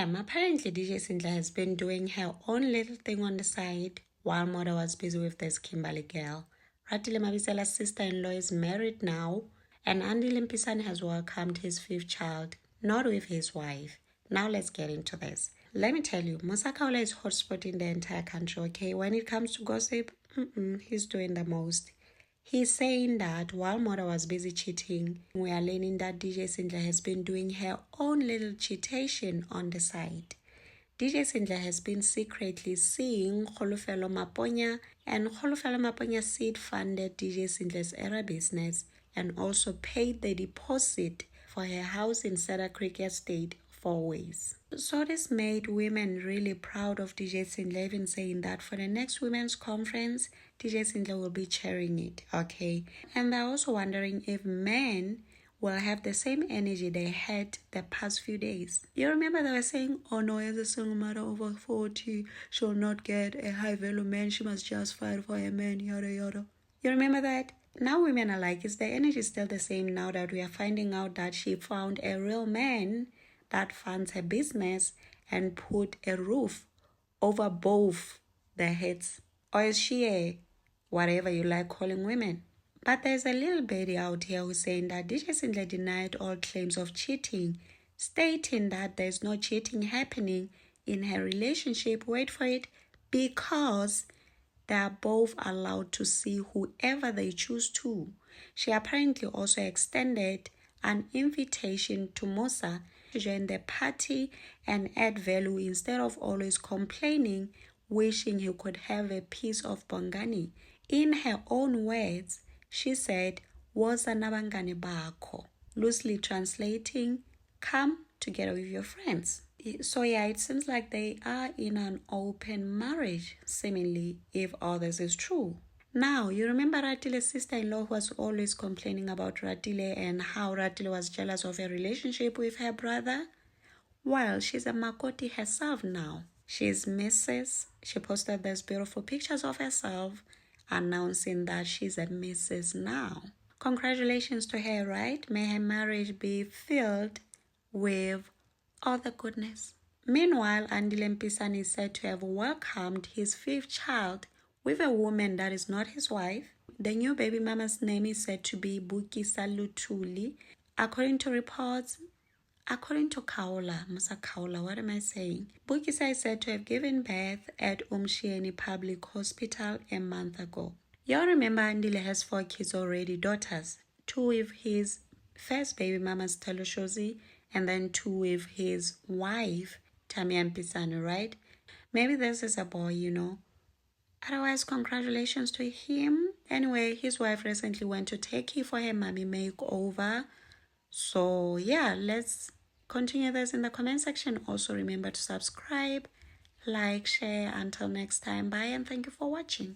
Apparently DJ Sindla has been doing her own little thing on the side while Mother was busy with this Kimberly girl. Ratile Mabisela's sister-in-law is married now, and Andile Mpisane has welcomed his 5th child, not with his wife. Now let's get into this. Let me tell you, Musa Khawula is hotspot in the entire country, okay? When it comes to gossip, he's doing the most. He's saying that while Mother was busy cheating, we are learning that DJ Sindla has been doing her own little cheatation on the side. DJ Sindla has been secretly seeing Kholofelo Maponya, and Kholofelo Maponya seed-funded DJ Sindla's era business and also paid the deposit for her house in Cedar Creek Estate 4 ways. So this made women really proud of DJ Sindla, even saying that for the next women's conference, DJ Sindla will be chairing it, okay? And they're also wondering if men will have the same energy they had the past few days. You remember they were saying, oh no, as a single mother over 40, she'll not get a high-value man, she must just fight for a man, yada yada. You remember that? Now women are like, is the energy still the same now that we are finding out that she found a real man that funds her business and put a roof over both their heads? Or is she a whatever you like calling women? But there's a little baby out here who's saying that DJ Sindla denied all claims of cheating, stating that there's no cheating happening in her relationship, wait for it, because they are both allowed to see whoever they choose to. She apparently also extended an invitation to Musa to join the party and add value instead of always complaining, wishing he could have a piece of Bongani. In her own words, she said, "Woza nabangani bakho," loosely translating, come together with your friends. So yeah, it seems like they are in an open marriage, seemingly, if all this is true. Now, you remember Ratile's sister-in-law who was always complaining about Ratile and how Ratile was jealous of her relationship with her brother? Well, she's a Makoti herself now. She's Mrs. She posted these beautiful pictures of herself announcing that she's a Mrs. now. Congratulations to her, right? May her marriage be filled with all the goodness. Meanwhile, Andile Mpisane is said to have welcomed his 5th child with a woman that is not his wife. The new baby mama's name is said to be Bukisa Luthuli. According to reports, according to Khawula, Musa Khawula, what am I saying? Bukisa is said to have given birth at Umshieni Public Hospital a month ago. Y'all remember Andile has 4 kids already, daughters. 2 with his first baby mama, Stella Shozi, and then 2 with his wife, Tamia Mpisane, right? Maybe this is a boy, you know. Otherwise, congratulations to him. Anyway, his wife recently went to Turkey for her mommy makeover. So yeah, let's continue this in the comment section. Also remember to subscribe, like, share. Until next time, bye and thank you for watching.